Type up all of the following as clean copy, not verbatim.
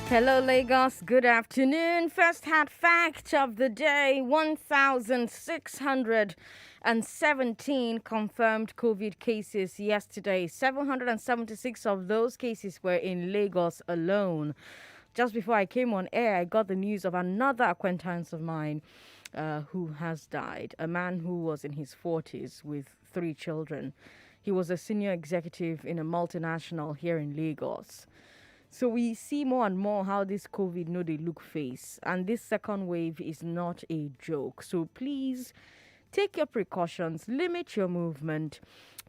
Hello, Lagos. Good afternoon. First hard fact of the day: 1,617 confirmed COVID cases yesterday. 776 of those cases were in Lagos alone. Just before I came on air, I got the news of another acquaintance of mine who has died. A man who was in his 40s with 3 children. He was a senior executive in a multinational here in Lagos. So we see more and more how this COVID know they look face, and this second wave is not a joke. So please take your precautions, limit your movement,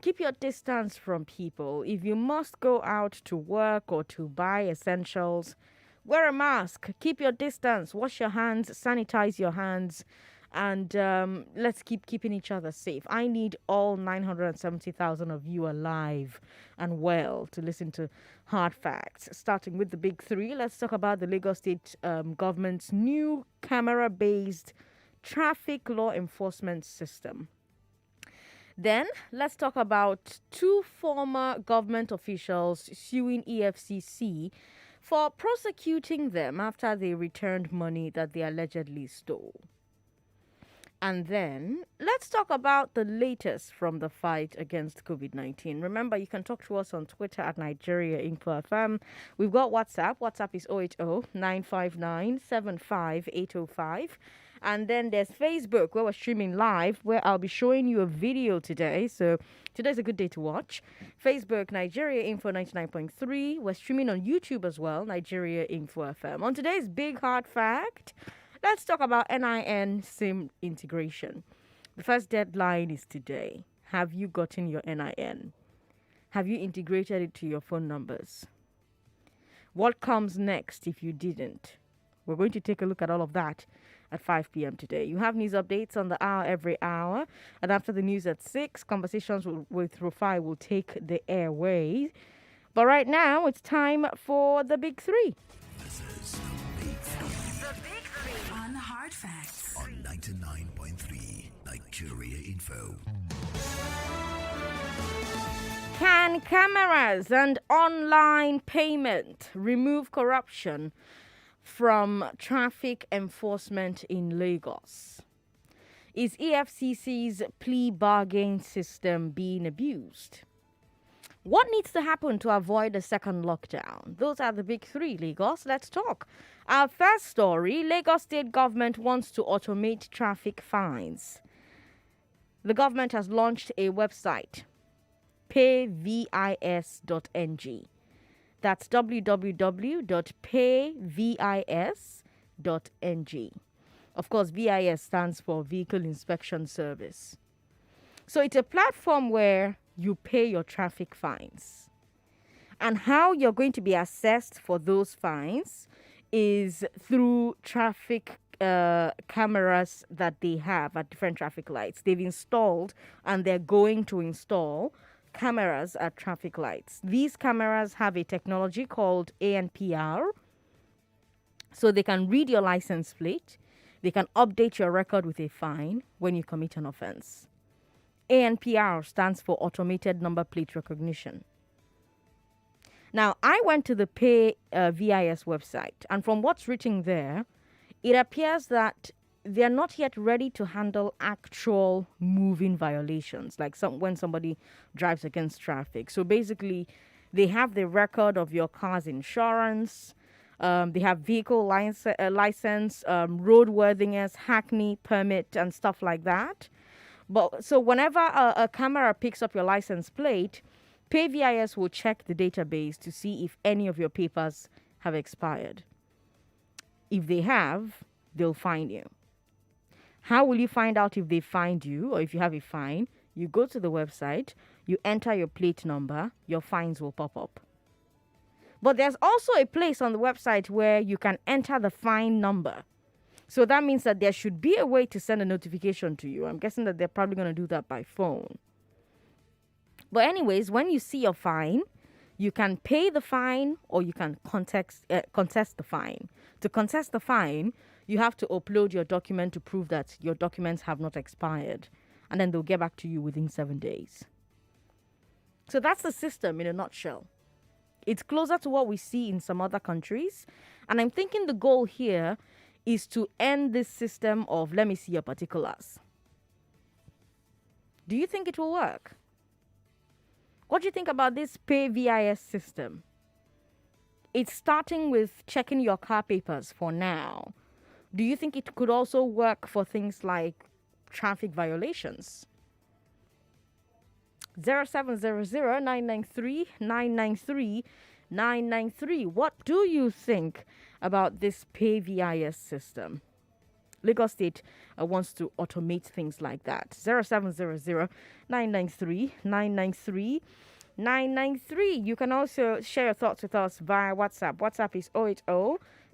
keep your distance from people. If you must go out to work or to buy essentials, wear a mask, keep your distance, wash your hands, sanitize your hands, and let's keep keeping each other safe. I need all 970,000 of you alive and well to listen to hard facts. Starting with the big three, let's talk about the Lagos State government's new camera-based traffic law enforcement system. Then let's talk about two former government officials suing EFCC for prosecuting them after they returned money that they allegedly stole. And then let's talk about the latest from the fight against COVID-19. Remember, you can talk to us on Twitter at Nigeria Info FM. We've got WhatsApp. WhatsApp is 080-959-75805. And then there's Facebook, where we're streaming live, where I'll be showing you a video today. So today's a good day to watch. Facebook, Nigeria Info 99.3. We're streaming on YouTube as well, Nigeria Info FM. On today's big hard fact, let's talk about NIN SIM integration. The first deadline is today. Have you gotten your NIN? Have you integrated it to your phone numbers? What comes next if you didn't? We're going to take a look at all of that at 5 p.m. today. You have news updates on the hour every hour. And after the news at 6, conversations with Rufai will take the airways. But right now, it's time for the big three. This is the Big Three. The Big Three. On Hard Facts. On 99.3 Nigeria Info. Can cameras and online payment remove corruption from traffic enforcement in Lagos? Is EFCC's plea bargain system being abused? What needs to happen to avoid a second lockdown? Those are the big three, Lagos. Let's talk. Our first story: Lagos state government wants to automate traffic fines. The government has launched a website, payvis.ng. That's www.payvis.ng. Of course, VIS stands for Vehicle Inspection Service. So it's a platform where you pay your traffic fines. And how you're going to be assessed for those fines is through traffic cameras that they have at different traffic lights. They've installed and they're going to install cameras at traffic lights. These cameras have a technology called ANPR. So they can read your license plate. They can update your record with a fine when you commit an offense. ANPR stands for Automated Number Plate Recognition. Now, I went to the Pay VIS website, and from what's written there, it appears that they're not yet ready to handle actual moving violations, like when somebody drives against traffic. So basically, they have the record of your car's insurance, they have vehicle license, roadworthiness, hackney permit, and stuff like that. But so whenever a camera picks up your license plate, PayVIS will check the database to see if any of your papers have expired. If they have, they'll fine you. How will you find out if they fined you or if you have a fine? You go to the website, you enter your plate number, your fines will pop up. But there's also a place on the website where you can enter the fine number. So that means that there should be a way to send a notification to you. I'm guessing that they're probably going to do that by phone. But anyways, when you see your fine, you can pay the fine or you can contest the fine. To contest the fine, you have to upload your document to prove that your documents have not expired. And then they'll get back to you within 7 days. So that's the system in a nutshell. It's closer to what we see in some other countries. And I'm thinking the goal here is to end this system of let me see your particulars. Do you think it will work? What do you think about this pay VIS system? It's starting with checking your car papers for now. Do you think it could also work for things like traffic violations? 0700-993-993. What do you think about this pay VIS system? Lagos State wants to automate things like that. 0700-993-993. You can also share your thoughts with us via WhatsApp. WhatsApp is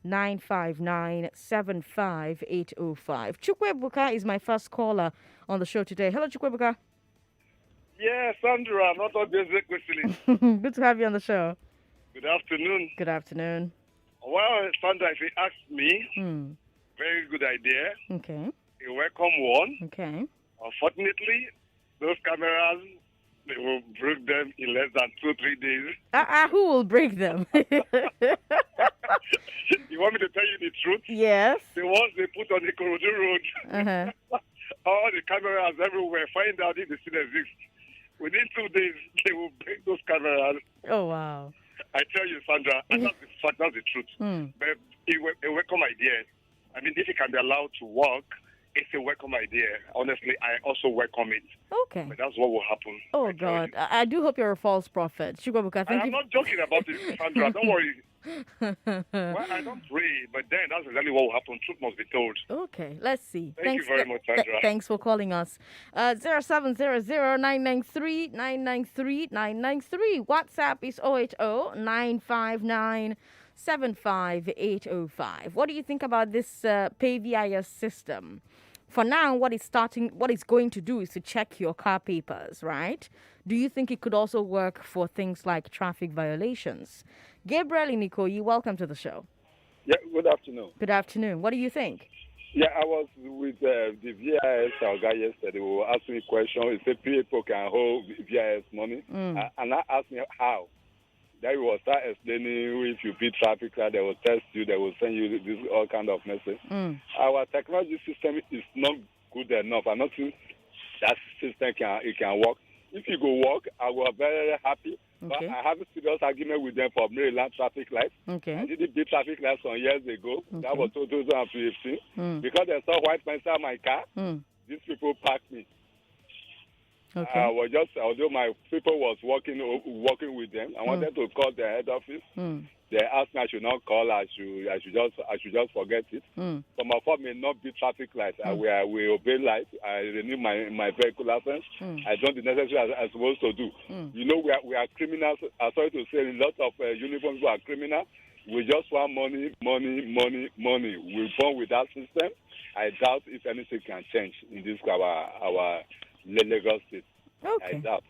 080-959-75805. Chukwebuka is my first caller on the show today. Hello, Chukwebuka. Yeah, Sandra, not Sandra Ezekwesili. Good to have you on the show. Good afternoon. Good afternoon. Well, Sandra, if you ask me, very good idea. Okay. A welcome one. Okay. Unfortunately, those cameras, they will break them in less than 2-3 days. Who will break them? You want me to tell you the truth? Yes. The ones they put on the Ikorodu road, all the cameras everywhere, find out if the still exist. Within 2 days, they will break those cameras. Oh, wow. I tell you, Sandra, and that's the fact, that's the truth. But a welcome idea. I mean, if it can be allowed to work, it's a welcome idea. Honestly, I also welcome it. Okay. But that's what will happen. Oh, God. I do hope you're a false prophet. Shugobuka, thank you. I'm not joking about it, Sandra. Don't worry. Well, I don't pray, but then that's exactly what will happen. Truth must be told. Okay, let's see. Thank you very much, Sandra. Thanks for calling us. 0700-993-993-993. WhatsApp is 080-959-75805. What do you think about this pay VIS system? For now, what it's going to do is to check your car papers, right? Do you think it could also work for things like traffic violations? Gabriel Inikoyi, welcome to the show. Yeah, good afternoon. Good afternoon. What do you think? Yeah, I was with the VIS guy yesterday who asked me a question. He said people can hold VIS money. And I asked me how. Then he will start explaining if you beat traffic light, they will test you, they will send you this all kind of message. Our technology system is not good enough. I don't think that system can work. If you go work, I will be very happy. Okay. But I have a serious argument with them for Maryland traffic lights. Okay. I did beat traffic lights some years ago. Okay. That was 2015. Because they saw white man inside my car, these people parked me. Okay. Although my people was working with them, I wanted to call their head office. They asked me I should not call. I should just forget it. So my fault may not be traffic lights. We obey lights. I renew my vehicle license. I done the necessary as I'm supposed to do. You know, we are criminals. I'm sorry to say, a lot of uniform people are criminals. We just want money. We're born with that system. I doubt if anything can change in this our Lagos State. Okay. I doubt.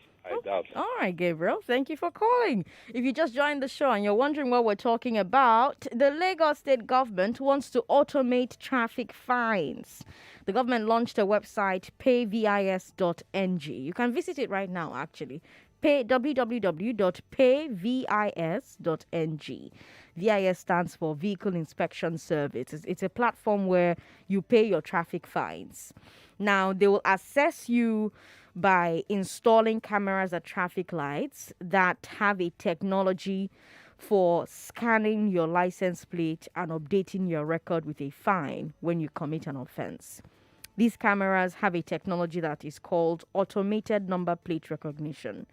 All right, Gabriel. Thank you for calling. If you just joined the show and you're wondering what we're talking about, the Lagos State government wants to automate traffic fines. The government launched a website, payvis.ng. You can visit it right now, actually. www.payvis.ng. VIS stands for Vehicle Inspection Service. It's a platform where you pay your traffic fines. Now, they will assess you by installing cameras at traffic lights that have a technology for scanning your license plate and updating your record with a fine when you commit an offense. These cameras have a technology that is called automated number plate recognition.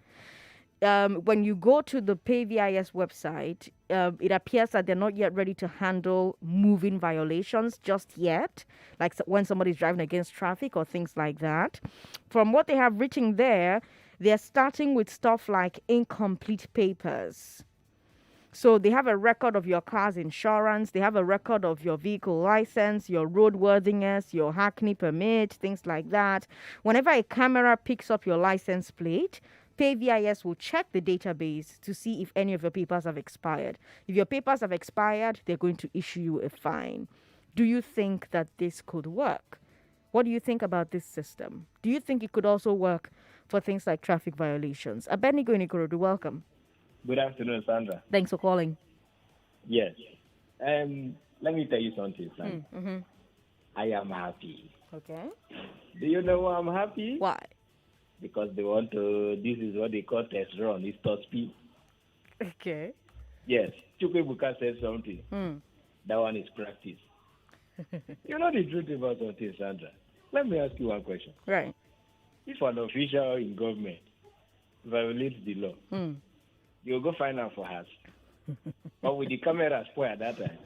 When you go to the PayVIS website, it appears that they're not yet ready to handle moving violations just yet, like when somebody's driving against traffic or things like that. From what they have written there, they're starting with stuff like incomplete papers. So they have a record of your car's insurance, they have a record of your vehicle license, your roadworthiness, your hackney permit, things like that. Whenever a camera picks up your license plate, PayVIS will check the database to see if any of your papers have expired. If your papers have expired, they're going to issue you a fine. Do you think that this could work? What do you think about this system? Do you think it could also work for things like traffic violations? Abednego Nikorodu, welcome. Good afternoon, Sandra. Thanks for calling. Yes. Let me tell you something, Sandra. Mm-hmm. I am happy. Okay. Do you know why I'm happy? Why? Because they want to, this is what they call test run. It's top speed. Okay. Yes. Chukwuebuka said something. That one is practice. You know the truth about something, Sandra. Let me ask you one question. Right. If an official in government violates the law, you'll go find out for us. But with the camera spoiled at that time.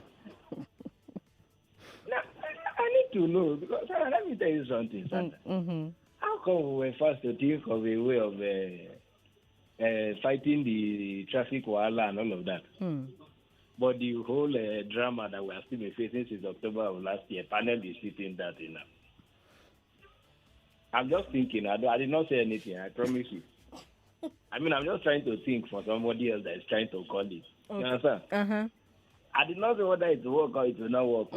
Now, I need to know, because Sandra, let me tell you something, Sandra. How come we were first to think of a way of fighting the traffic wahala and all of that? But the whole drama that we have still been facing since October of last year, panel is sitting that in now. I'm just thinking. I did not say anything. I promise you. I mean, I'm just trying to think for somebody else that is trying to call it. Okay. You understand? I did not say whether it will work or it will not work.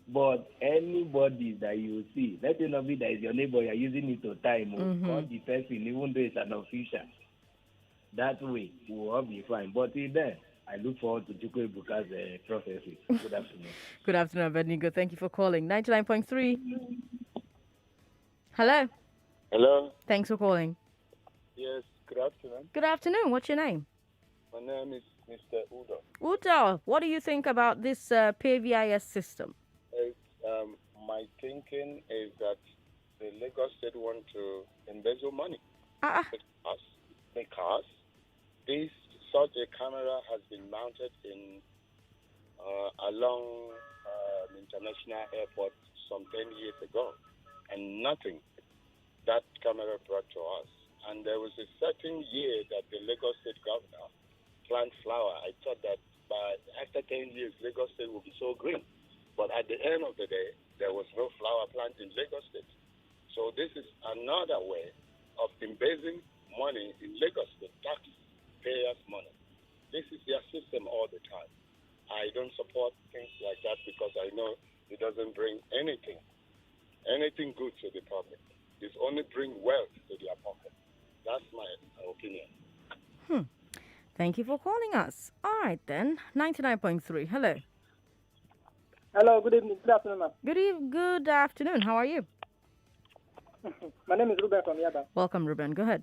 But anybody that you see, let it not be that is your neighbor, you're using it to time, call the person, even though it's an official. That way, we will all be fine. But till then, I look forward to Chukwuebuka's prophecy. Good afternoon. Good afternoon, Abednego. Thank you for calling. 99.3. Hello. Hello. Thanks for calling. Yes, good afternoon. Good afternoon. What's your name? My name is Mr. Udo. Udo, what do you think about this PAVIS system? My thinking is that the Lagos State want to embezzle money. Because this such a camera has been mounted in along international airport some 10 years ago, and nothing that camera brought to us. And there was a certain year that the Lagos State governor plant flower. I thought that after 10 years, Lagos State will be so green. But at the end of the day, there was no flower plant in Lagos State. So this is another way of embezzling money in Lagos State, taxpayers' money. This is their system all the time. I don't support things like that because I know it doesn't bring anything good to the public. It only bring wealth to their pocket. That's my opinion. Thank you for calling us. All right, then. 99.3. Hello. Hello, good evening. Good afternoon, ma'am. Good afternoon. How are you? My name is Ruben from Yaba. Welcome, Ruben. Go ahead.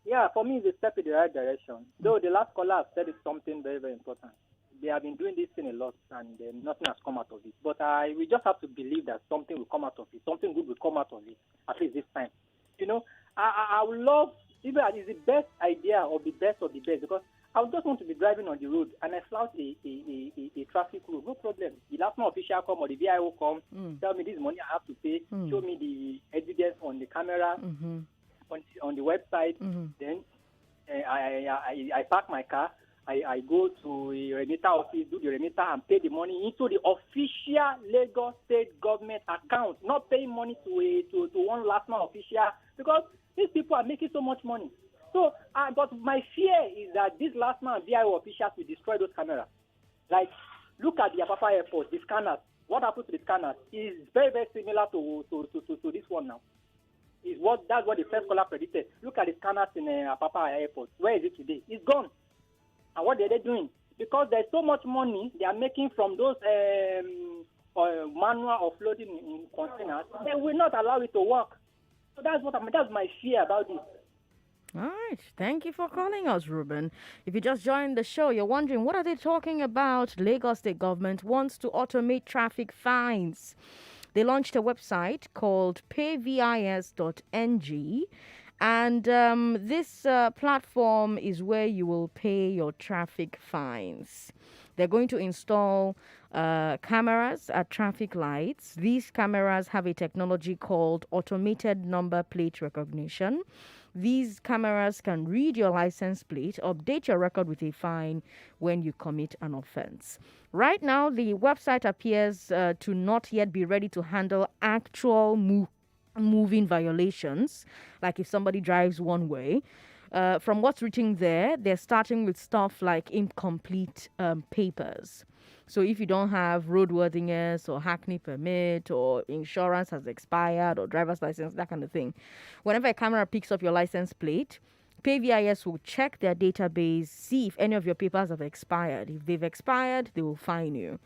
Yeah, for me, it's a step in the right direction. Though the last caller has said it's something very, very important. They have been doing this thing a lot, and nothing has come out of it. But we just have to believe that something will come out of it. Something good will come out of it, at least this time. You know, I would love, even it's the best idea of the best, because I would just want to be driving on the road and I flout a traffic rule. No problem. The last one official come or the VIO come, tell me this money I have to pay, show me the evidence on the camera, on the website. Then I park my car. I go to a remitter office, do the remitter, and pay the money into the official Lagos State government account, not paying money to one last man official, because these people are making so much money. So, but my fear is that these last man VIO officials will destroy those cameras. Like, look at the Apapa airport, the scanners. What happened to the scanners is very, very similar to this one now. That's what the first caller predicted. Look at the scanners in Apapa airport. Where is it today? It's gone. And what are they doing? Because there's so much money they are making from those manual offloading in containers, they will not allow it to work. So that's my fear about this. All right. Thank you for calling us, Ruben. If you just joined the show, you're wondering, what are they talking about? Lagos State government wants to automate traffic fines. They launched a website called payvis.ng. And this platform is where you will pay your traffic fines. They're going to install cameras at traffic lights. These cameras have a technology called automated number plate recognition. These cameras can read your license plate, update your record with a fine when you commit an offense. Right now, the website appears to not yet be ready to handle actual moving violations, like if somebody drives one way. From what's written there, they're starting with stuff like incomplete papers. So if you don't have roadworthiness or hackney permit or insurance has expired or driver's license, that kind of thing, whenever a camera picks up your license plate, PayVIS will check their database, see if any of your papers have expired. If they've expired, they will fine you.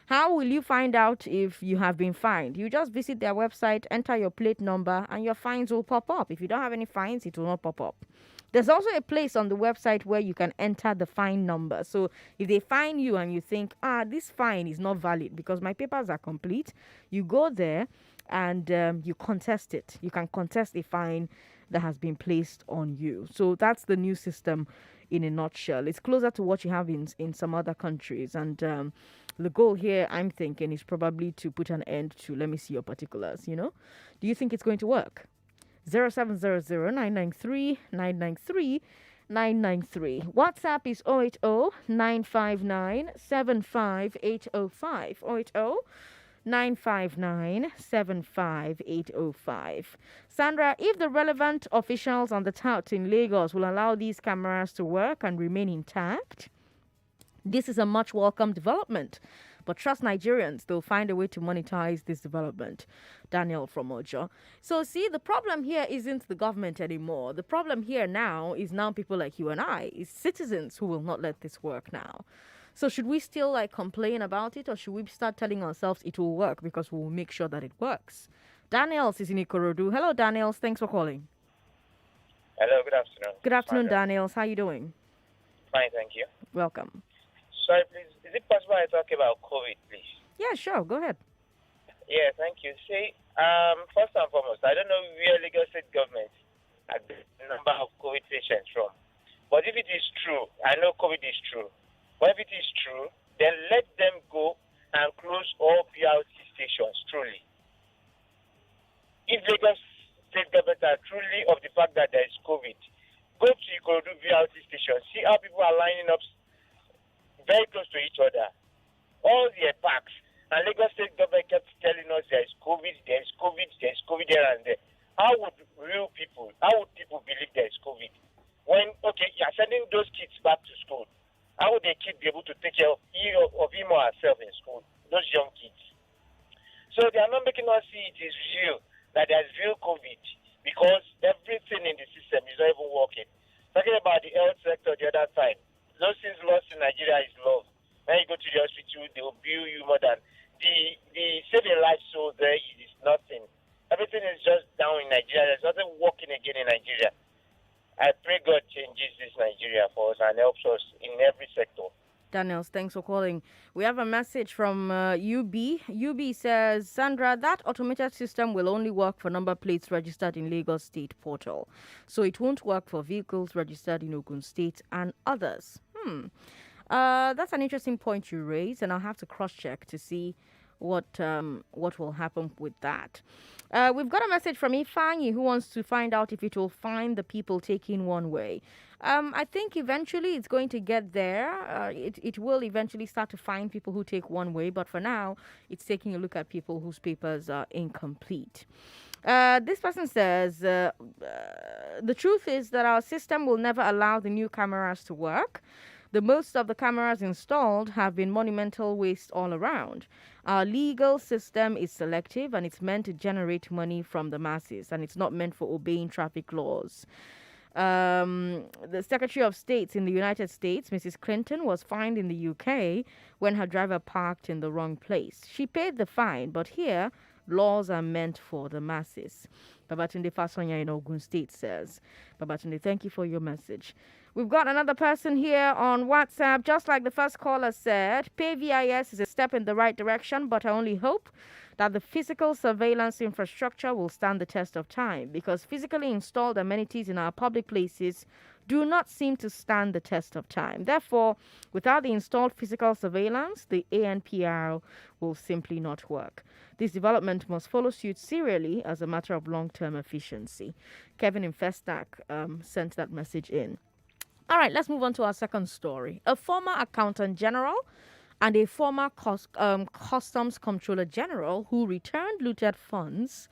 How will you find out if you have been fined? You just visit their website, enter your plate number, and your fines will pop up. If you don't have any fines, it will not pop up. There's also a place on the website where you can enter the fine number. So if they fine you and you think, this fine is not valid because my papers are complete, you go there and you contest it. You can contest a fine that has been placed on you. So that's the new system in a nutshell. It's closer to what you have in some other countries. And the goal here, I'm thinking, is probably to put an end to, let me see your particulars, Do you think it's going to work? 0700-993-993-993. WhatsApp is 080-959-75805. 080-959-75805. Sandra, if the relevant officials on the tout in Lagos will allow these cameras to work and remain intact, this is a much welcome development. But trust Nigerians, they'll find a way to monetize this development. Daniel from Ojo. So see, the problem here isn't the government anymore. The problem here now is people like you and I, is citizens who will not let this work now. So should we still complain about it, or should we start telling ourselves it will work because we will make sure that it works? Daniels is in Ikorodu. Hello, Daniels. Thanks for calling. Hello, good afternoon. Good afternoon, Daniels. How are you doing? Fine, thank you. Welcome. Sorry, please. Is it possible I talk about COVID, please? Yeah, sure. Go ahead. Yeah, thank you. See, first and foremost, I don't know where Lagos State government had the number of COVID patients from. But if it is true, I know COVID is true. But if it is true, then let them go and close all PRC stations, truly. If Lagos State government are truly of the fact that there is COVID, go to Ikorodu VRT station, see how people are lining up very close to each other. All their parks. And Lagos State government kept telling us there is COVID here and there. How would people believe there is COVID? When, you're sending those kids back to school, how would the kid be able to take care of him or herself in school, those young kids? So they are not making us see it is real, that there is real COVID, because everything in the system is not even working. Talking about the health sector the other time, those things lost in Nigeria is love. When you go to the hospital, they will bill you more than the saving life so there is nothing. Everything is just down in Nigeria. There's nothing working again in Nigeria. I pray God changes this Nigeria for us and helps us in every sector. Daniels, thanks for calling. We have a message from UB. UB says, Sandra, that automated system will only work for number plates registered in Lagos State portal. So it won't work for vehicles registered in Ogun State and others. That's an interesting point you raise, and I'll have to cross-check to see what will happen with that. We've got a message from Ifanyi who wants to find out if it will fine the people taking one way. I think eventually it's going to get there. It will eventually start to fine people who take one way, but for now, it's taking a look at people whose papers are incomplete. This person says, the truth is that our system will never allow the new cameras to work. The most of the cameras installed have been monumental waste all around. Our legal system is selective and it's meant to generate money from the masses, and it's not meant for obeying traffic laws. The Secretary of State in the United States, Mrs. Clinton, was fined in the UK when her driver parked in the wrong place. She paid the fine, but here, laws are meant for the masses. Babatunde Fasonya in Ogun State says. Babatunde, thank you for your message. We've got another person here on WhatsApp. Just like the first caller said, PayVIS is a step in the right direction, but I only hope that the physical surveillance infrastructure will stand the test of time, because physically installed amenities in our public places do not seem to stand the test of time. Therefore, without the installed physical surveillance, the ANPR will simply not work. This development must follow suit serially as a matter of long-term efficiency. Kevin in Festac sent that message in. All right, let's move on to our second story. A former accountant general and a former customs comptroller general who returned looted funds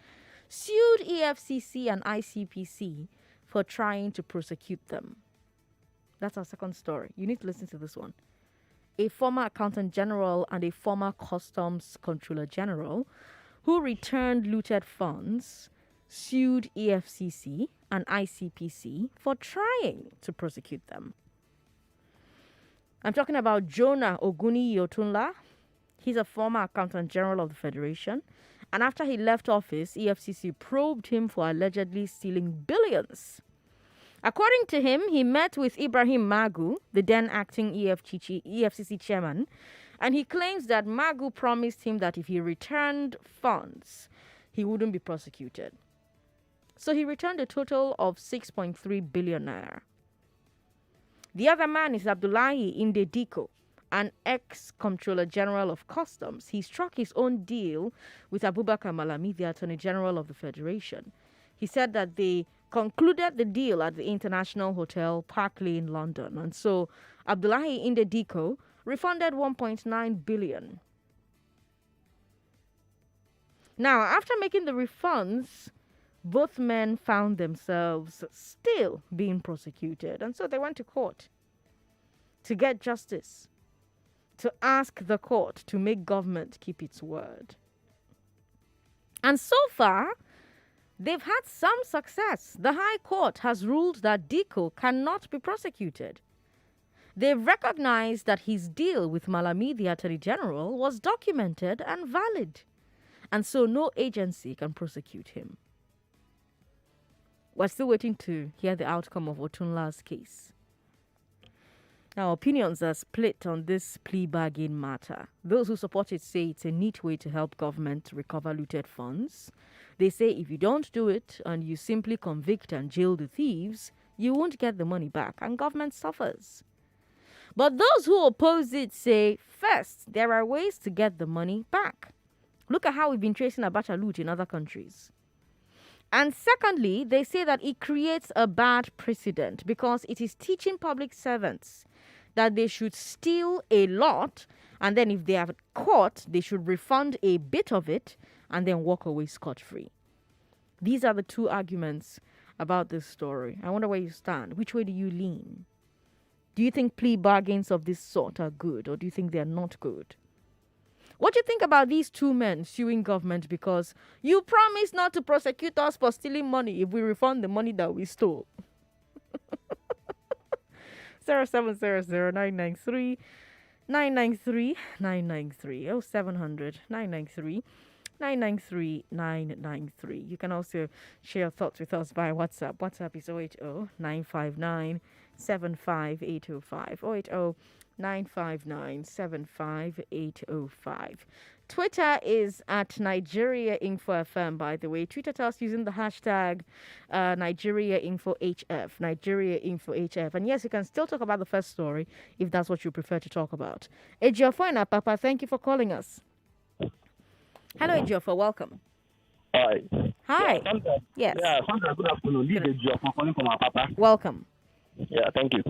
sued EFCC and ICPC for trying to prosecute them. That's our second story. You need to listen to this one. A former accountant general and a former customs comptroller general who returned looted funds sued EFCC and ICPC for trying to prosecute them. I'm talking about Jonah Oguni Yotunla. He's a former Accountant General of the Federation. And after he left office, EFCC probed him for allegedly stealing billions. According to him, he met with Ibrahim Magu, the then acting EFCC chairman, and he claims that Magu promised him that if he returned funds, he wouldn't be prosecuted. So he returned a total of 6.3 billion naira. The other man is Abdullahi Indediko, an ex-Comptroller General of Customs. He struck his own deal with Abubakar Malami, the Attorney General of the Federation. He said that they concluded the deal at the International Hotel Park Lane, London. And so Abdullahi Indediko refunded 1.9 billion. Now, after making the refunds, both men found themselves still being prosecuted. And so they went to court to get justice, to ask the court to make government keep its word. And so far, they've had some success. The High Court has ruled that Diko cannot be prosecuted. They've recognized that his deal with Malami, the Attorney General, was documented and valid. And so no agency can prosecute him. We're still waiting to hear the outcome of Otunla's case. Now, opinions are split on this plea bargain matter. Those who support it say it's a neat way to help government recover looted funds. They say if you don't do it and you simply convict and jail the thieves, you won't get the money back and government suffers. But those who oppose it say, first, there are ways to get the money back. Look at how we've been tracing Abacha loot in other countries. And secondly, they say that it creates a bad precedent because it is teaching public servants that they should steal a lot, and then if they are caught, they should refund a bit of it and then walk away scot-free. These are the two arguments about this story. I wonder where you stand. Which way do you lean? Do you think plea bargains of this sort are good, or do you think they're not good? What do you think about these two men suing government because you promised not to prosecute us for stealing money if we refund the money that we stole? 0700-993-993 0700 993 993. You can also share your thoughts with us via WhatsApp. WhatsApp is 080-959-75805. 080-959-75805. Twitter is at Nigeria Info FM, by the way. Tweet us using the hashtag Nigeria Info HF. Nigeria Info HF. And yes, you can still talk about the first story if that's what you prefer to talk about. Ejiofor Papa, thank you for calling us. Hello, Ejiofor. Welcome. Hi. Hi. Yeah, Sandra, yes. Yeah, Sandra, good afternoon. This is Ejiofor calling from our Papa. Welcome. Yeah, thank you.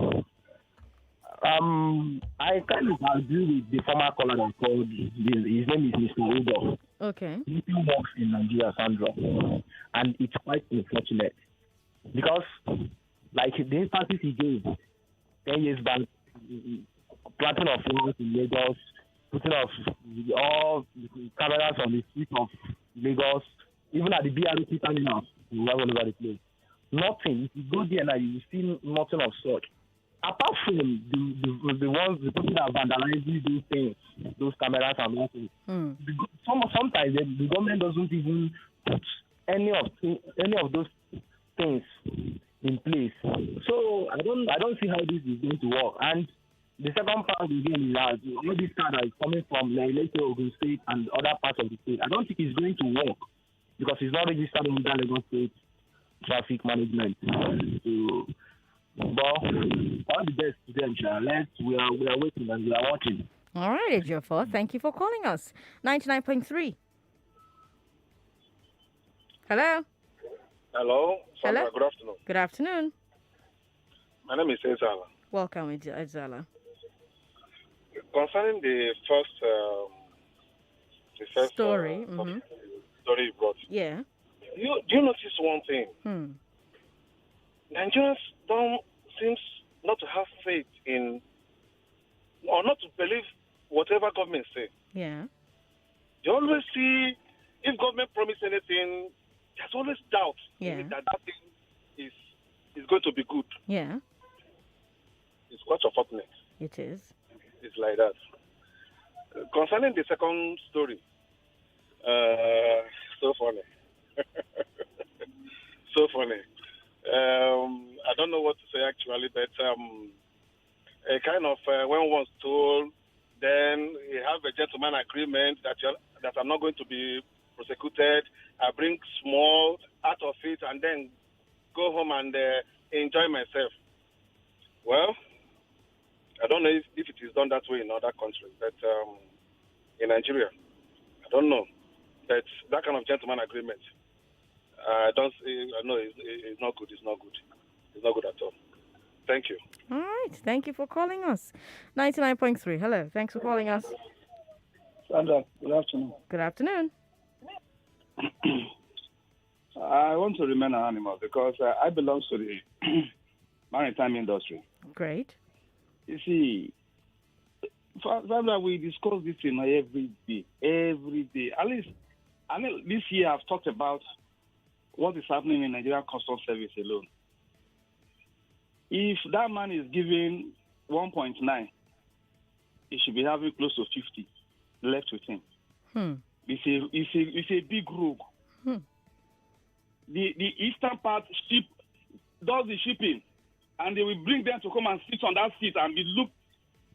I kind of agree with the former caller that called. His name is Mr. Udo. Okay. He works in Nigeria, Sandra, and it's quite unfortunate because, like the instances he gave 10 years back, planting of flowers in Lagos, putting off all cameras on the streets of Lagos, even at the BRT terminal, you have all over the place. Nothing. If you go there now, you will see nothing of such. Apart from the people that are vandalizing those things, those cameras and all things, sometimes the government doesn't even put any of those things in place. So I don't see how this is going to work. And the second part again is that all this car that is coming from let's say Ogun State and other parts of the state, I don't think it's going to work because it's not registered under Lagos State traffic management. So, but all the best to them, we are waiting and we are watching. All right, Ejiofor. Thank you for calling us. 99.3. Hello. Hello. Sandra, Hello. good afternoon. Good afternoon. My name is Ezala. Welcome, Ezala. Concerning the first story, story you brought. Yeah. Do you notice one thing? Nigerians don't seem not to have faith in, or not to believe whatever government say. Yeah. You always see if government promise anything there's always doubt in it that thing is going to be good. Yeah. It's quite unfortunate. It is. It's like that. Concerning the second story, so funny. So funny. I don't know what to say actually, but a kind of when one's told, then you have a gentleman agreement that I'm not going to be prosecuted. I bring small out of it and then go home and enjoy myself. Well, I don't know if it is done that way in other countries, but in Nigeria, I don't know. But that kind of gentleman agreement, I know it's not good. It's not good. It's not good at all. Thank you. All right. Thank you for calling us. 99.3. Hello. Thanks for calling us. Sandra, good afternoon. Good afternoon. I want to remain anonymous because I belong to the maritime industry. Great. You see, Sandra, we discuss this thing every day. At least this year I've talked about what is happening in Nigerian Customs Service alone. If that man is giving 1.9, he should be having close to 50 left with him. It's a big rogue. The eastern part ship does the shipping, and they will bring them to come and sit on that seat and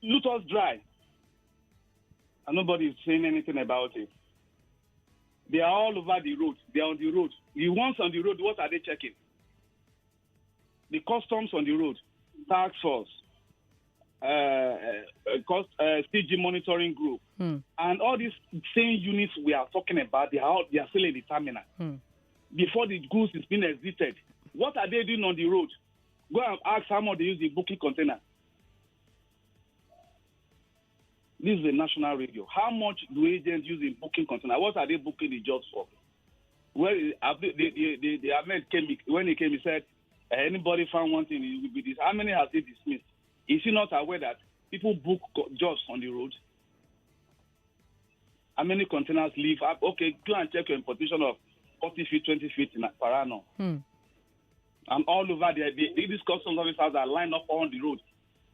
loot us dry. And nobody is saying anything about it. They are all over the road. They are on the road. The ones on the road, what are they checking? The customs on the road, tax force, CG monitoring group, and all these same units we are talking about, they are still in the terminal. Before the goods is being exited, what are they doing on the road? Go and ask how much they use the booking container. This is a national radio. How much do agents use in booking container? What are they booking the jobs for? Well, the Ahmed came, when he came, he said, anybody found one thing, it will be this. How many has he dismissed? Is he not aware that people book jobs on the road? How many containers leave? Okay, go and check your importation of 40 feet, 20 feet per annum. And all over there, these customs officers are lined up on the road.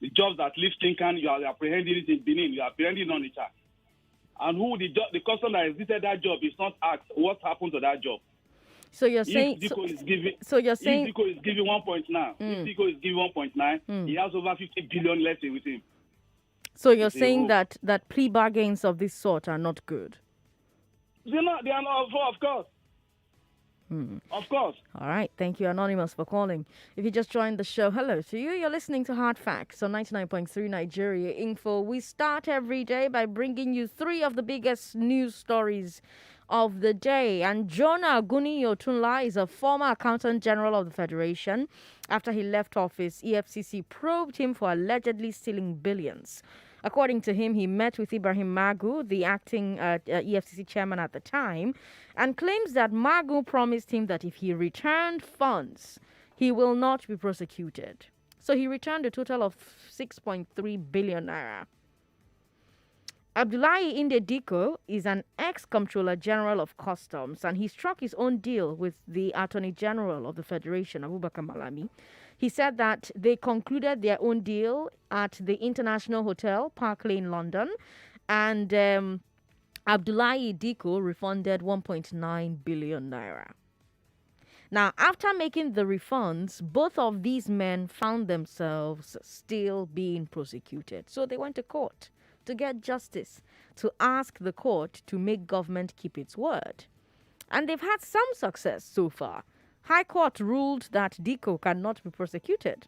The jobs that leave Tinkan, you are apprehending it in Benin, you are apprehending on it. And who the customer that exited that job is not asked what happened to that job. So you're saying if Dico is giving 1.9, if Dico is giving 1.9, he has over 50 billion left with him. So you're saying that plea bargains of this sort are not good? They are not, of course. Of course. All right. Thank you, Anonymous, for calling. If you just joined the show, hello to you. You're listening to Hard Facts on 99.3 Nigeria Info. We start every day by bringing you 3 of the biggest news stories of the day. And Jonah Aguni-Otunla is a former Accountant General of the Federation. After he left office, EFCC probed him for allegedly stealing billions. According to him, he met with Ibrahim Magu, the acting EFCC chairman at the time, and claims that Magu promised him that if he returned funds, he will not be prosecuted. So he returned a total of 6.3 billion naira. Abdullahi Inde Diko is an ex-Comptroller General of Customs, and he struck his own deal with the Attorney General of the Federation, Abubakar Malami. He said that they concluded their own deal at the International Hotel, Park Lane, London, and Abdullahi Diko refunded 1.9 billion naira. Now, after making the refunds, both of these men found themselves still being prosecuted. So they went to court to get justice, to ask the court to make government keep its word. And they've had some success so far. High Court ruled that Diko cannot be prosecuted.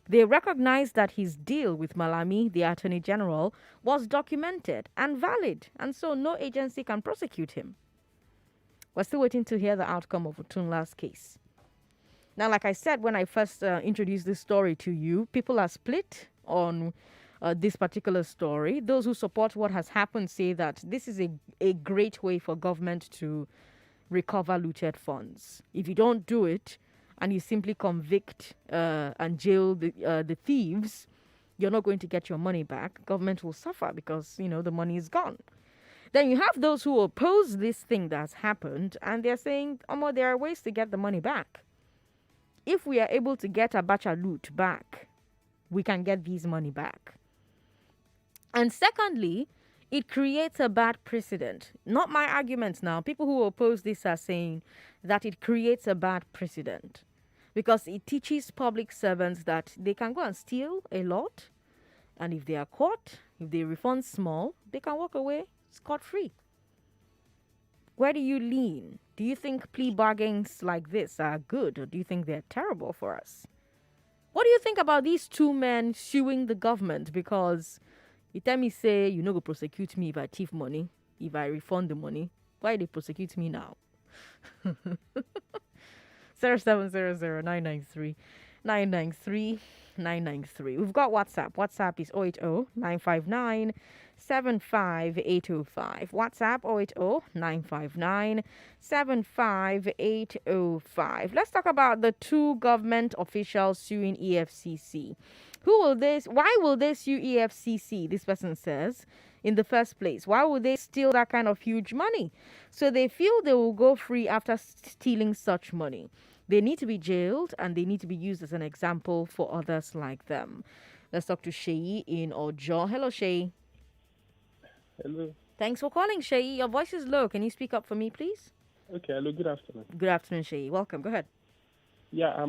They recognized that his deal with Malami, the Attorney General, was documented and valid, and so no agency can prosecute him. We're still waiting to hear the outcome of Otunla's case. Now, like I said when I first introduced this story to you, people are split on this particular story. Those who support what has happened say that this is a great way for government to recover looted funds. If you don't do it and you simply convict and jail the thieves, you're not going to get your money back. Government will suffer because, the money is gone. Then you have those who oppose this thing that's happened, and they're saying, there are ways to get the money back. If we are able to get Abacha loot back, we can get these money back. And secondly, it creates a bad precedent. Not my argument now. People who oppose this are saying that it creates a bad precedent because it teaches public servants that they can go and steal a lot, and if they are caught, if they refund small, they can walk away scot-free. Where do you lean? Do you think plea bargains like this are good, or do you think they're terrible for us? What do you think about these two men suing the government? Because you tell me, say, you no go prosecute me if I thief money, if I refund the money. Why they prosecute me now? 0700 993. We've got WhatsApp. WhatsApp is 080-959-75805. WhatsApp 080-959-75805. Let's talk about the two government officials suing EFCC. Why will they sue EFCC? This person says, in the first place. Why would they steal that kind of huge money? So they feel they will go free after stealing such money. They need to be jailed, and they need to be used as an example for others like them. Let's talk to Sheyi in Ojo. Hello, Sheyi. Hello. Thanks for calling, Sheyi. Your voice is low. Can you speak up for me, please? Okay, hello, good afternoon. Good afternoon, Sheyi. Welcome. Go ahead. Yeah,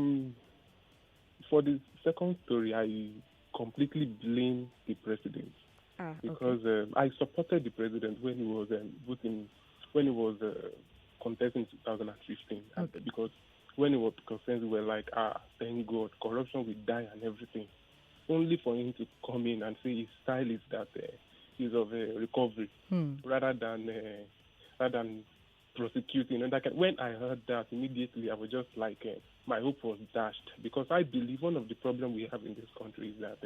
for the second story, I completely blame the president. Because I supported the president when he was contesting in 2015. Okay. Because when he was concerned, we were like, thank God, corruption will die and everything. Only for him to come in and say his style is that he's of recovery rather than prosecuting. And when I heard that, immediately I was just like, my hope was dashed. Because I believe one of the problems we have in this country is that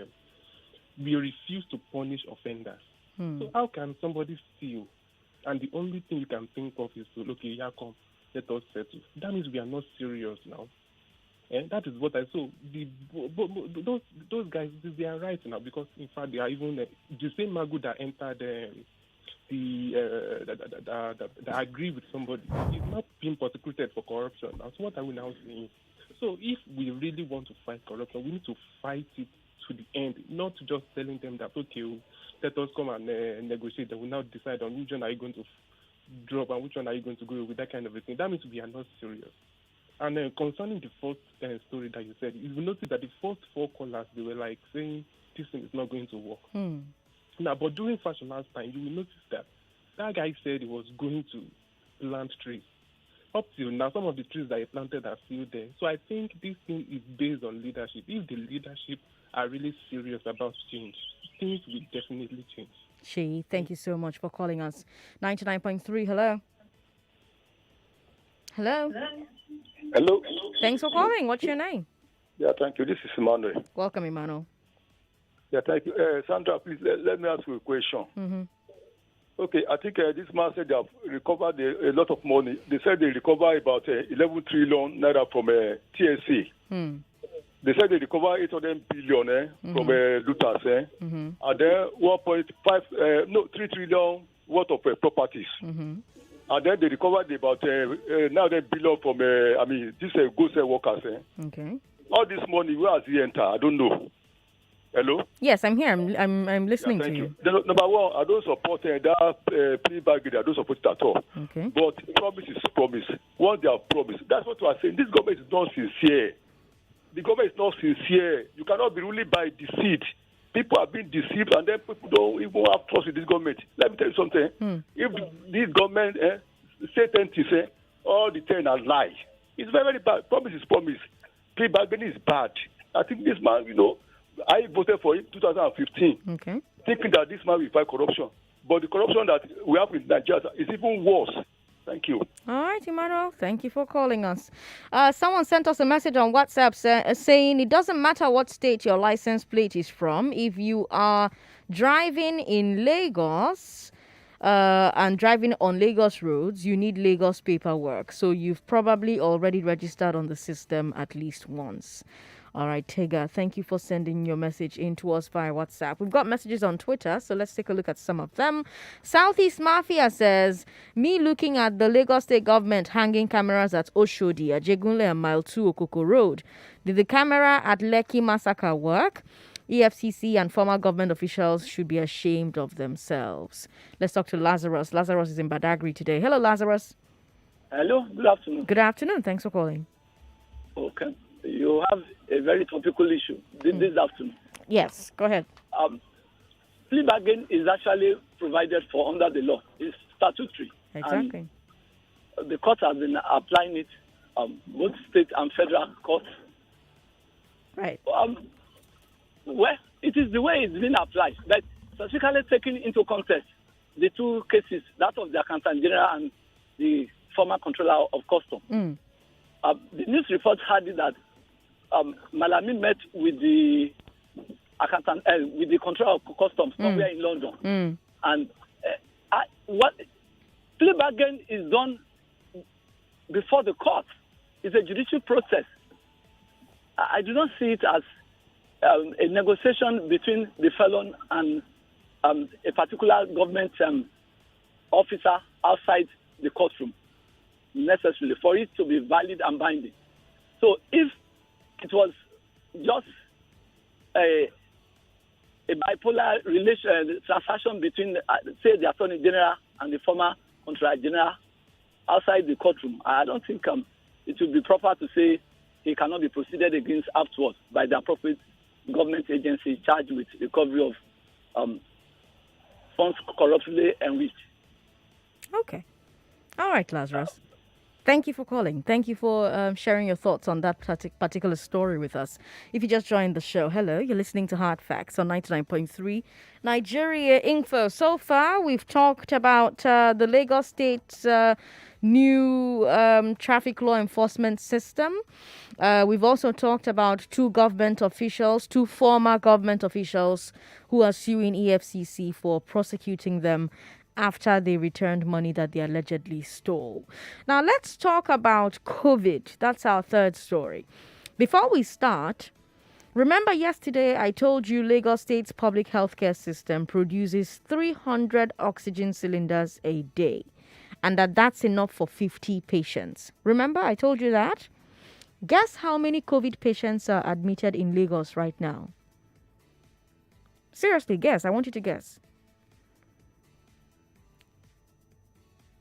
we refuse to punish offenders. So how can somebody steal? And the only thing you can think of is to, okay, yeah, come, let us settle. That means we are not serious now. And that is what I saw. Those guys, they are right now, because in fact they are even the same Magu that entered that agree with somebody is not being prosecuted for corruption. That's what I will now say. So if we really want to fight corruption, we need to fight it to the end, not just telling them that, okay, let us come and negotiate. They will now decide on which one are you going to drop and which one are you going to go with, that kind of a thing. That means we are not serious. And concerning the first story that you said, you will notice that the first four callers, they were like saying this thing is not going to work. Now, but during fashion last time, you will notice that guy said he was going to plant trees. Up till now, some of the trees that he planted are still there. So I think this thing is based on leadership. If the leadership are really serious about change, things will definitely change. Sheyi, thank you so much for calling us. 99.3, hello. Hello. Hello. Thanks for calling. What's your name? Yeah, thank you. This is Emmanuel. Welcome, Emmanuel. Yeah, thank you. Sandra, please let me ask you a question. Mm-hmm. Okay, I think this man said they have recovered a lot of money. They said they recovered about 11 trillion naira from TSC. They said they recovered 800 billion from looters. And then 3 trillion worth of properties. And then they recovered about now they billion from this ghost workers. Okay. All this money, where has it entered? I don't know. Hello? Yes, I'm here. I'm listening to you. Number one, I don't support that plea bargain. I don't support it at all. Okay. But promise is promise. Once they have promised, that's what we are saying. This government is not sincere. The government is not sincere. You cannot be ruled by deceit. People are being deceived, and then people don't even have trust in this government. Let me tell you something. If this government say 10 things, all the 10 are lie. It's very, very bad. Promise is promise. Plea bargaining is bad. I think this man, I voted for him in 2015, thinking that this man will fight corruption. But the corruption that we have in Nigeria is even worse. Thank you. All right, Emmanuel. Thank you for calling us. Someone sent us a message on WhatsApp saying it doesn't matter what state your license plate is from. If you are driving in Lagos and driving on Lagos roads, you need Lagos paperwork. So you've probably already registered on the system at least once. All right, Tega, thank you for sending your message in to us via WhatsApp. We've got messages on Twitter, so let's take a look at some of them. Southeast Mafia says, me looking at the Lagos State government hanging cameras at Oshodi, Ajegunle and Mile 2 Okoko Road. Did the camera at Lekki massacre work? EFCC and former government officials should be ashamed of themselves. Let's talk to Lazarus. Lazarus is in Badagry today. Hello, Lazarus. Hello, good afternoon. Good afternoon. Thanks for calling. Okay. You have a very topical issue this afternoon. Yes, go ahead. Plea bargain is actually provided for under the law. It's statutory. Exactly. And the court has been applying it, both state and federal courts. Right. Well, it is the way it's been applied, but specifically taking into context the two cases, that of the Accountant General and the former Controller of Customs. The news report had it that Malami met with the accountant, with the Controller of Customs somewhere in London, and what plea bargain is done before the court. It's a judicial process. I do not see it as a negotiation between the felon and a particular government officer outside the courtroom necessarily for it to be valid and binding. So if it was just a bipolar transaction between, say, the Attorney General and the former Controller General outside the courtroom, I don't think it would be proper to say he cannot be proceeded against afterwards by the appropriate government agency charged with recovery of funds corruptly enriched. Okay. All right, Lazarus. Thank you for calling. Thank you for sharing your thoughts on that particular story with us. If you just joined the show, hello, you're listening to Hard Facts on 99.3 Nigeria Info. So far, we've talked about the Lagos State's new traffic law enforcement system. We've also talked about two former government officials who are suing EFCC for prosecuting them after they returned money that they allegedly stole. Now, let's talk about COVID. That's our third story. Before we start, remember yesterday I told you Lagos State's public healthcare system produces 300 oxygen cylinders a day, and that's enough for 50 patients. Remember I told you that? Guess how many COVID patients are admitted in Lagos right now? Seriously, guess. I want you to guess.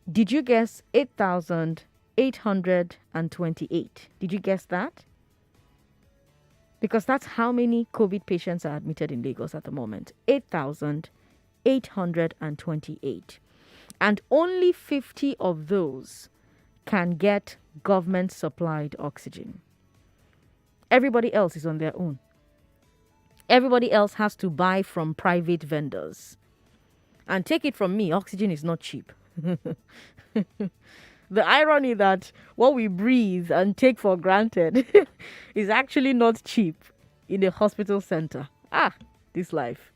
Did you guess 8,828? Did you guess that? Because that's how many COVID patients are admitted in Lagos at the moment. 8,828. And only 50 of those can get government-supplied oxygen. Everybody else is on their own. Everybody else has to buy from private vendors. And take it from me, oxygen is not cheap. The irony that what we breathe and take for granted is actually not cheap in a hospital center. This life.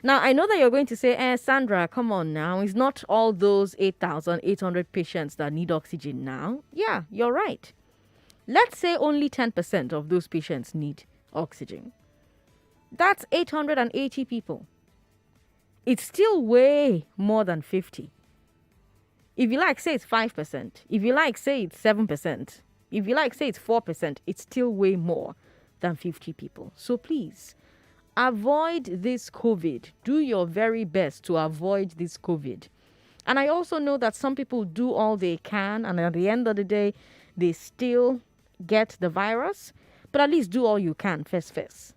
Now, I know that you're going to say, Sandra, come on now. It's not all those 8,800 patients that need oxygen now. Yeah, you're right. Let's say only 10% of those patients need oxygen. That's 880 people. It's still way more than 50. If you like, say it's 5%. If you like, say it's 7%. If you like, say it's 4%. It's still way more than 50 people. So please, avoid this COVID. Do your very best to avoid this COVID. And I also know that some people do all they can, and at the end of the day, they still get the virus. But at least do all you can first.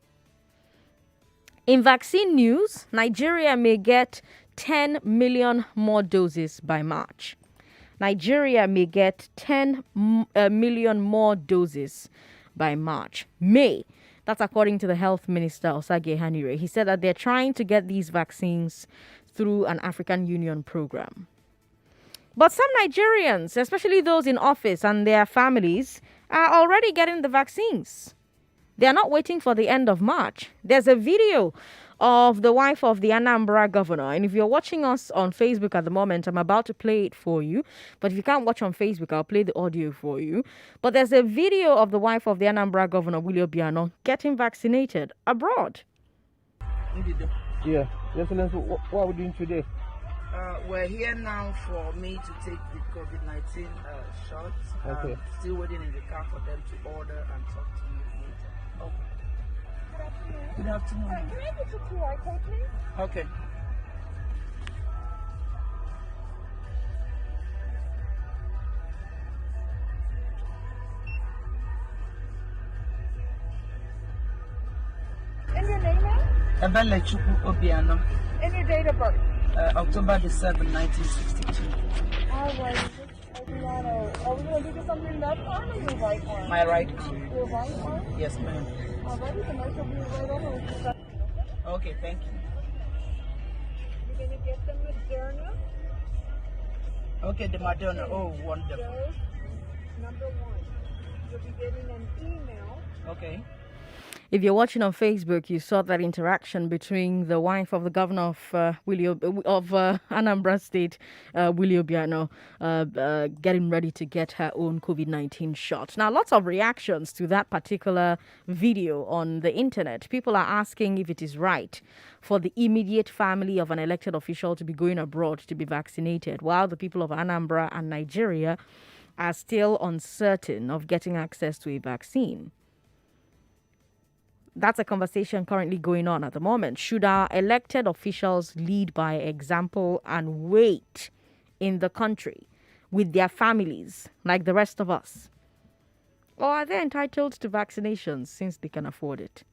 In vaccine news, Nigeria may get 10 million more doses by March. Nigeria may get 10 million more doses by March. May. That's according to the health minister, Osage Hanire. He said that they're trying to get these vaccines through an African Union program. But some Nigerians, especially those in office and their families, are already getting the vaccines. They are not waiting for the end of March. There's a video of the wife of the Anambra governor. And if you're watching us on Facebook at the moment, I'm about to play it for you. But if you can't watch on Facebook, I'll play the audio for you. But there's a video of the wife of the Anambra governor, Willie Obiano, getting vaccinated abroad. Yeah. Excellency, what are we doing today? We're here now for me to take the COVID-19 shots. Okay. Still waiting in the car for them to order and talk to you later. Okay. Good afternoon. Can I get your QR code, please? Okay. And your name is? Ebele Chukwu Obiano. And your date of birth? October the 7th, 1962. All right. Are we going to do something left arm or your right arm? My right arm. Your right arm? Yes, ma'am. All right. The nurse will be right over with you. Okay, thank you. You're going to get them Moderna. Okay, the Moderna. Oh, wonderful. Dose number 1. You'll be getting an email. Okay. If you're watching on Facebook, you saw that interaction between the wife of the governor of Anambra State, Willie Obiano, getting ready to get her own COVID-19 shot. Now, lots of reactions to that particular video on the internet. People are asking if it is right for the immediate family of an elected official to be going abroad to be vaccinated, while the people of Anambra and Nigeria are still uncertain of getting access to a vaccine. That's a conversation currently going on at the moment. Should our elected officials lead by example and wait in the country with their families like the rest of us? Or are they entitled to vaccinations since they can afford it?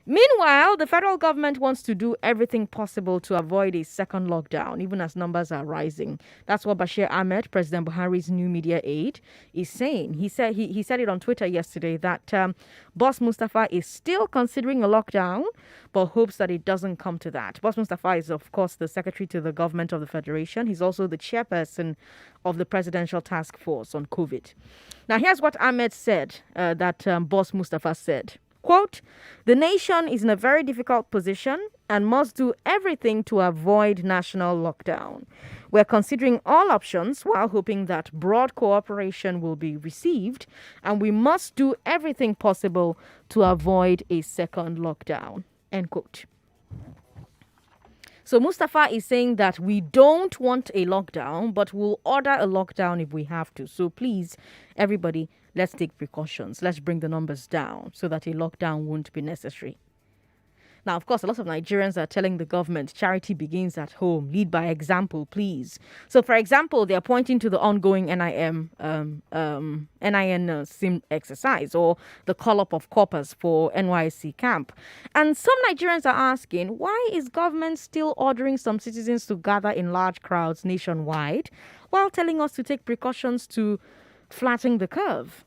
Meanwhile, the federal government wants to do everything possible to avoid a second lockdown, even as numbers are rising. That's what Bashir Ahmed, President Buhari's new media aide, is saying. He said it on Twitter yesterday that Boss Mustafa is still considering a lockdown, but hopes that it doesn't come to that. Boss Mustafa is, of course, the secretary to the government of the Federation. He's also the chairperson of the Presidential Task Force on COVID. Now, here's what Ahmed said, Boss Mustafa said. Quote, the nation is in a very difficult position and must do everything to avoid national lockdown. We're considering all options while hoping that broad cooperation will be received, and we must do everything possible to avoid a second lockdown. End quote. So Mustafa is saying that we don't want a lockdown, but we'll order a lockdown if we have to. So please, everybody, let's take precautions. Let's bring the numbers down so that a lockdown won't be necessary. Now, of course, a lot of Nigerians are telling the government charity begins at home. Lead by example, please. So, for example, they are pointing to the ongoing NIN SIM exercise or the call-up of coppers for NYSC camp. And some Nigerians are asking, why is government still ordering some citizens to gather in large crowds nationwide while telling us to take precautions to flatten the curve?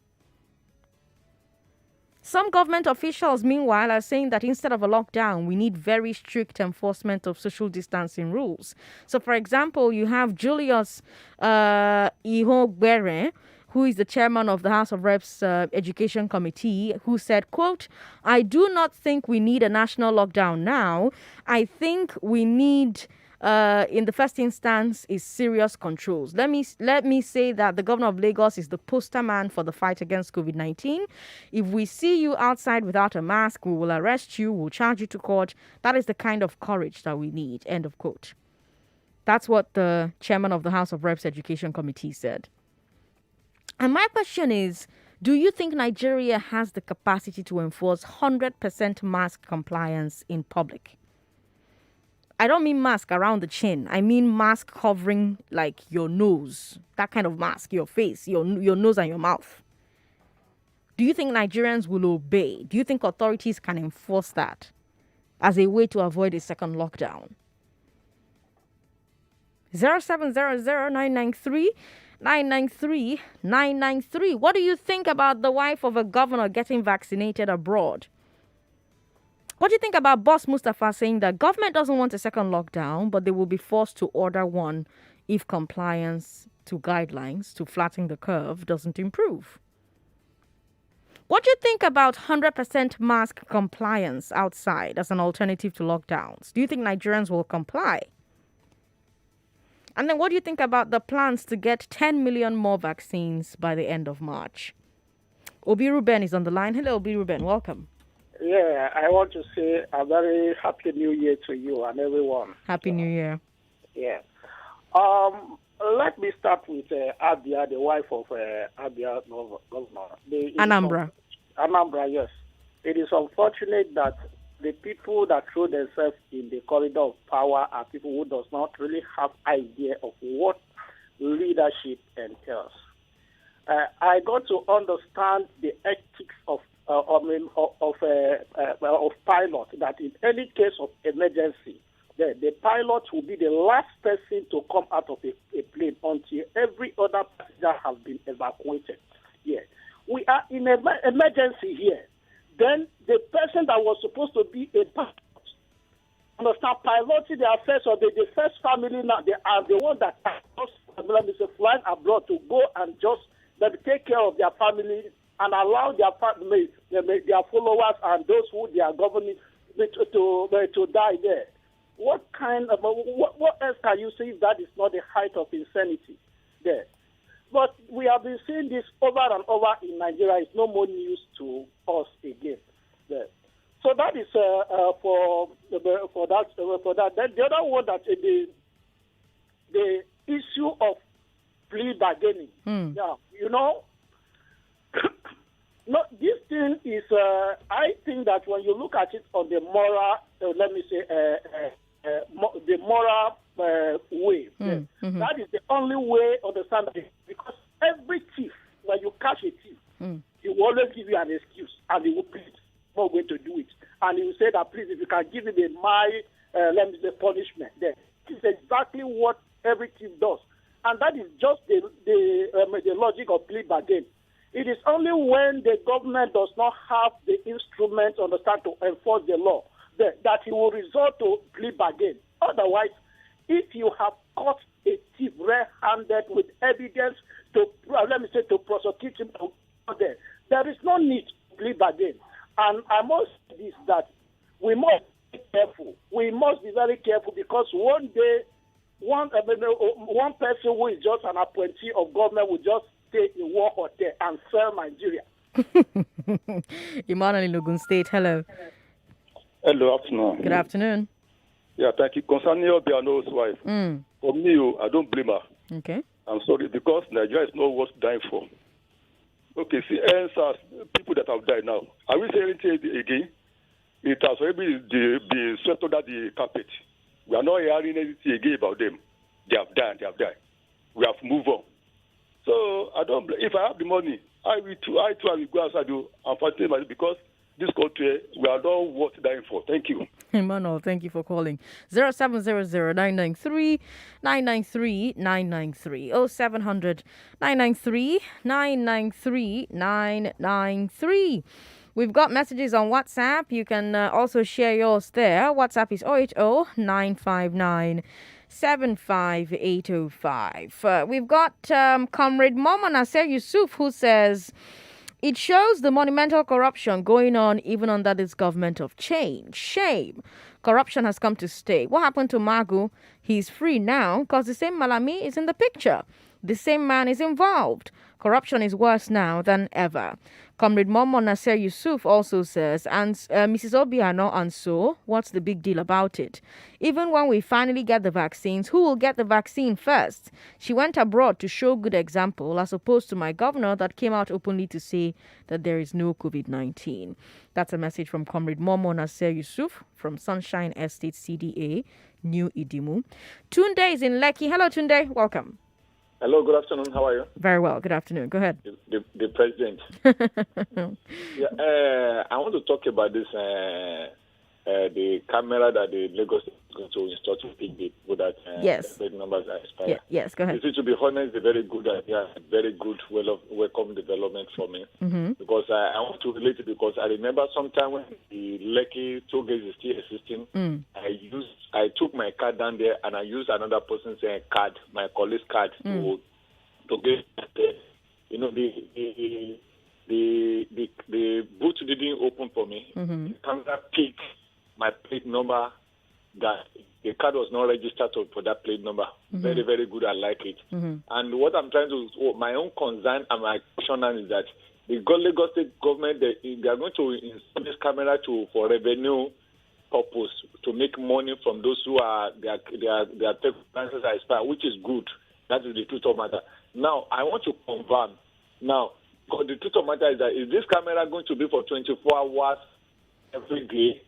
Some government officials, meanwhile, are saying that instead of a lockdown, we need very strict enforcement of social distancing rules. So, for example, you have Julius Ihogbere, who is the chairman of the House of Reps Education Committee, who said, quote, I do not think we need a national lockdown now. I think we need... in the first instance is serious controls. Let me say that the governor of Lagos is the poster man for the fight against COVID-19. If we see you outside without a mask, we will arrest you, we'll charge you to court. That is the kind of courage that we need. End of quote. That's what the chairman of the House of Reps Education Committee said. And my question is, do you think Nigeria has the capacity to enforce 100% mask compliance in public? I don't mean mask around the chin. I mean mask covering like your nose. That kind of mask, your face, your nose and your mouth. Do you think Nigerians will obey? Do you think authorities can enforce that as a way to avoid a second lockdown? 0700-993-993. What do you think about the wife of a governor getting vaccinated abroad? What do you think about Boss Mustafa saying that government doesn't want a second lockdown, but they will be forced to order one if compliance to guidelines to flatten the curve doesn't improve? What do you think about 100% mask compliance outside as an alternative to lockdowns? Do you think Nigerians will comply? And then what do you think about the plans to get 10 million more vaccines by the end of March? Obi Ruben is on the line. Hello, Obi Ruben. Welcome. Yeah, I want to say a very happy new year to you and everyone. Happy New Year. Yeah. Let me start with Abia, the wife of Abia governor. Anambra. Anambra, yes. It is unfortunate that the people that throw themselves in the corridor of power are people who does not really have idea of what leadership entails. I got to understand the ethics of pilot, that in any case of emergency, the pilot will be the last person to come out of a plane until every other passenger has been evacuated. Yeah. We are in an emergency here. Then the person that was supposed to be a pilot, understand, piloting the affairs of the first family now, they are the ones that are just flying abroad to go and just take care of their family and allow their family, their followers and those who they are governing to die there. What else can you say if that is not the height of insanity there? But we have been seeing this over and over in Nigeria. It's no more news to us again there. So that is for that. Then the other one, that the issue of plea bargaining. Yeah, you know. No, this thing is, I think that when you look at it on the moral, the moral way, that is the only way to understand it. Because every thief, when you catch a thief, he will always give you an excuse and he will plead, not going to do it. And he will say that, please, if you can give him a mild, punishment, then this is exactly what every thief does. And that is just the logic of plea bargain. It is only when the government does not have the instrument, to enforce the law that he will resort to plea bargain. Otherwise, if you have caught a thief red-handed with evidence to prosecute him, there is no need to plea bargain. And I must say this, that we must be careful. We must be very careful, because one day, one person who is just an appointee of government will just stay in one hotel and sell Nigeria. Emmanuel in Ogun State, hello. Hello, afternoon. Good afternoon. Yeah, thank you. Concerning Obiano's wife, for me, I don't blame her. Okay. I'm sorry, because Nigeria is not worth dying for. Okay, see, answers, people that have died now. Are we saying anything again? It has already been swept under the carpet. We are not hearing anything again about them. They have died. We have moved on. So I don't. If I have the money, I too will go outside and fight money, because this country, we are not worth dying for. Thank you. Emmanuel, thank you for calling. 0700-993-993-993. 0700-993-993-993. We've got messages on WhatsApp. You can also share yours there. WhatsApp is 080-959-75805. We've got Comrade Momo Nasser Yusuf, who says, it shows the monumental corruption going on even under this government of change. Shame. Corruption has come to stay. What happened to Magu? He's free now because the same Malami is in the picture. The same man is involved. Corruption is worse now than ever. Comrade Momo Nasser Yusuf also says, and Mrs. Obiano, and so, what's the big deal about it? Even when we finally get the vaccines, who will get the vaccine first? She went abroad to show good example, as opposed to my governor that came out openly to say that there is no COVID-19. That's a message from Comrade Momo Nasser Yusuf from Sunshine Estate CDA, New Idimu. Tunde is in Lekki. Hello, Tunde. Welcome. Hello, good afternoon. How are you? Very well. Good afternoon. Go ahead. The president. I want to talk about this, the camera that the Lagos is going to install to pick the people that yes. the numbers are expired. Yes, go ahead. To be honest, a very good idea, very good, welcome development for me. Mm-hmm. Because I want to relate it, because I remember sometime when the Lekki toll gate is still existing, I took my card down there and I used another person's card, my colleague's card, to get the the boot didn't open for me. Mm-hmm. The camera picked my plate number that the card was not registered for that plate number. Mm-hmm. Very, very good. I like it. Mm-hmm. And what I'm trying to, my own concern and my question now is that the Lagos State government, they are going to install this camera for revenue purpose, to make money from those who are their licenses are expired, which is good. That is the truth of matter. Now, I want to confirm. Now, because the truth of matter is that is this camera going to be for 24 hours every day?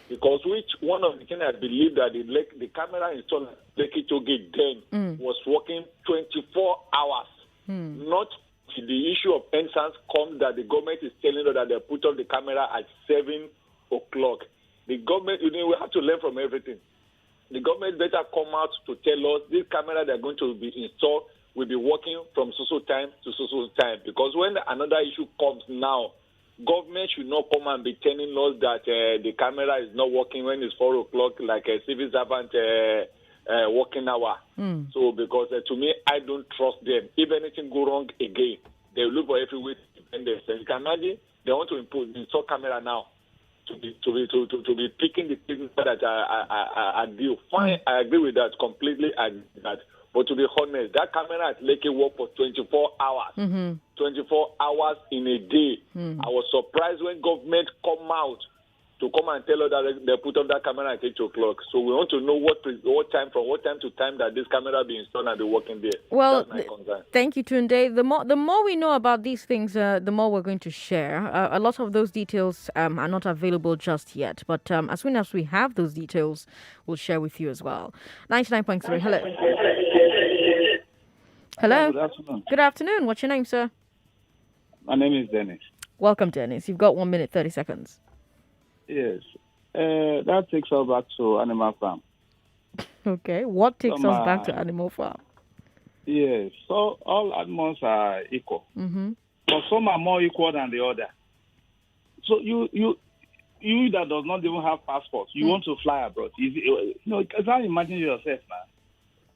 Because which one of the things I believe that the camera installed at Lekki Tollgate then was working 24 hours. Not the issue of NSANS comes that the government is telling us that they put up the camera at 7 o'clock. The government, we have to learn from everything. The government better come out to tell us this camera they're going to be installed will be working from so time to so time. Because when another issue comes now, government should not come and be telling us that the camera is not working when it's 4 o'clock, like a civil servant working hour. So because to me, I don't trust them. If anything go wrong again, they will look for every way to defend themselves. You can imagine they want to install camera now to be picking the things that I do. Fine, I agree with that completely. I agree with that. But to be honest, that camera at Lekki work for 24 hours. 24 hours in a day. I was surprised when government come out to come and tell us that they put up that camera at 8 o'clock. So we want to know what time to time that this camera be installed and be working there. Well, that's my concern. Thank you, Tunde. The more we know about these things, the more we're going to share. A lot of those details are not available just yet. But as soon as we have those details, we'll share with you as well. 99.3. Hello. Hello. Good afternoon. Good afternoon. What's your name, sir? My name is Dennis. Welcome, Dennis. You've got 1 minute, 30 seconds. Yes. That takes us back to Animal Farm. Okay. What takes us back to Animal Farm? Yes. So all animals are equal. Mm-hmm. But some are more equal than the other. So you that does not even have passports, you want to fly abroad. You can't imagine yourself now.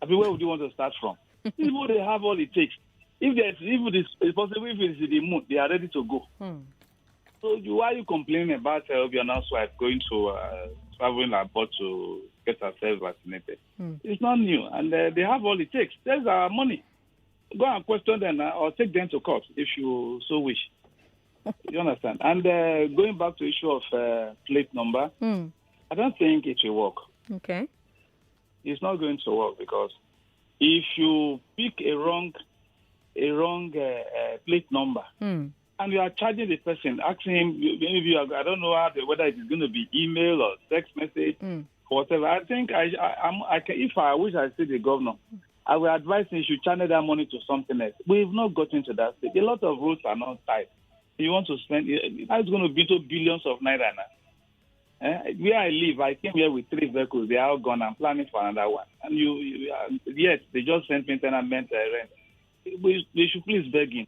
I mean, where would you want to start from? People, they have all it takes. If it's possible, if it's the moon, they are ready to go. So why are you complaining about your housewife going to traveling abroad to get herself vaccinated? It's not new, and they have all it takes. There's our money. Go and question them or take them to court if you so wish. You understand? And going back to the issue of plate number, I don't think it will work. Okay. It's not going to work because if you pick a wrong plate number and you are charging the person, asking him, I don't know whether it is going to be email or text message, whatever. I think if I wish I see the governor, I will advise him he should channel that money to something else. We've not gotten to that stage. A lot of roads are not tight. You want to spend, that's going to be to billions of naira now. Where I live, I came here with 3 vehicles. They are all gone. I'm planning for another one. And yes, they just sent me tenement rent. They should please beg him.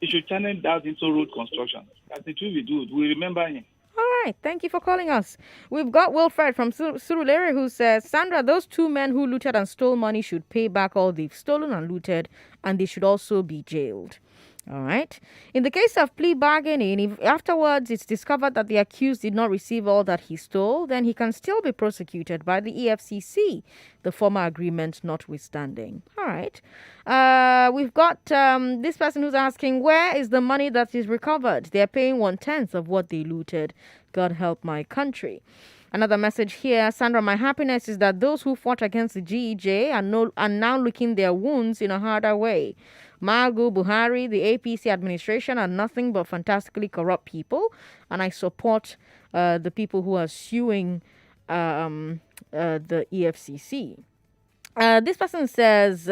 He should channel that into road construction. That's the truth we do. We remember him. All right. Thank you for calling us. We've got Wilfred from Surulere who says, Sandra, those 2 men who looted and stole money should pay back all they've stolen and looted, and they should also be jailed. All right. In the case of plea bargaining, if afterwards it's discovered that the accused did not receive all that he stole, then he can still be prosecuted by the EFCC, the former agreement notwithstanding. All right. We've got this person who's asking, where is the money that is recovered? They're paying 1/10 of what they looted. God help my country. Another message here, Sandra, my happiness is that those who fought against the GEJ are now licking their wounds in a harder way. Magu, Buhari, the APC administration are nothing but fantastically corrupt people, and I support the people who are suing the EFCC. This person says,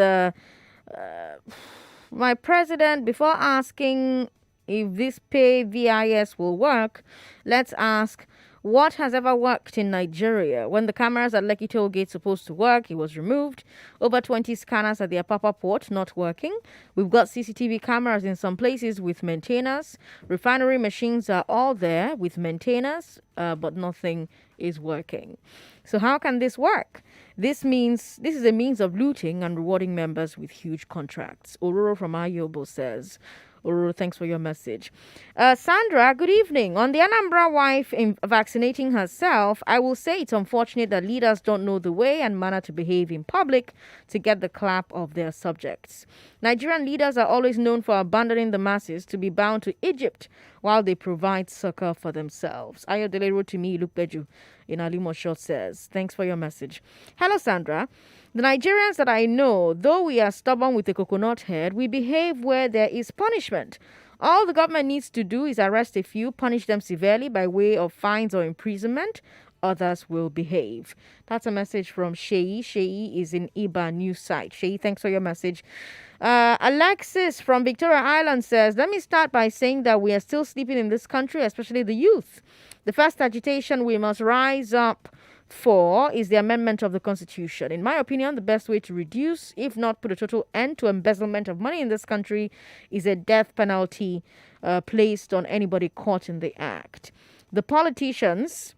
my president, before asking if this pay VIS will work, let's ask, what has ever worked in Nigeria? When the cameras at Lekki Tollgate supposed to work, it was removed. Over 20 scanners at the Apapa port not working. We've got CCTV cameras in some places with maintainers. Refinery machines are all there with maintainers, but nothing is working. So how can this work? This is a means of looting and rewarding members with huge contracts. Ororo from Ayobo says, Ororo, thanks for your message. Sandra, good evening. On the Anambra wife vaccinating herself, I will say it's unfortunate that leaders don't know the way and manner to behave in public to get the clap of their subjects. Nigerian leaders are always known for abandoning the masses to be bound to Egypt while they provide succor for themselves. Ayodele Rotimi Lupeju in Alimosho says, thanks for your message. Hello, Sandra. The Nigerians that I know, though we are stubborn with a coconut head, we behave where there is punishment. All the government needs to do is arrest a few, punish them severely by way of fines or imprisonment. Others will behave. That's a message from Sheyi. Sheyi is in Iba news site. Sheyi, thanks for your message. Alexis from Victoria Island says, let me start by saying that we are still sleeping in this country, especially the youth. The first agitation we must rise up for is the amendment of the Constitution. In my opinion, the best way to reduce, if not put a total end to embezzlement of money in this country, is a death penalty placed on anybody caught in the act. The politicians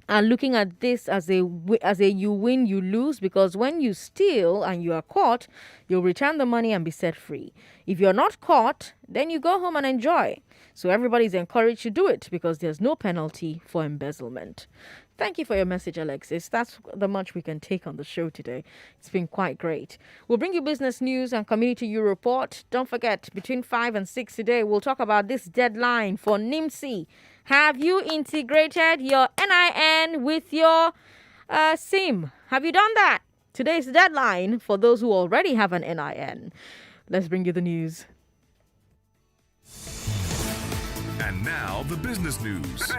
are looking at this as a you win, you lose, because when you steal and you are caught, you'll return the money and be set free. If you're not caught, then you go home and enjoy. So everybody's encouraged to do it because there's no penalty for embezzlement. Thank you for your message, Alexis. That's the much we can take on the show today. It's been quite great. We'll bring you business news and community you report. Don't forget, between 5 and 6 today, we'll talk about this deadline for NIMC. Have you integrated your NIN with your SIM? Have you done that? Today's deadline for those who already have an NIN. Let's bring you the news. And now the business news.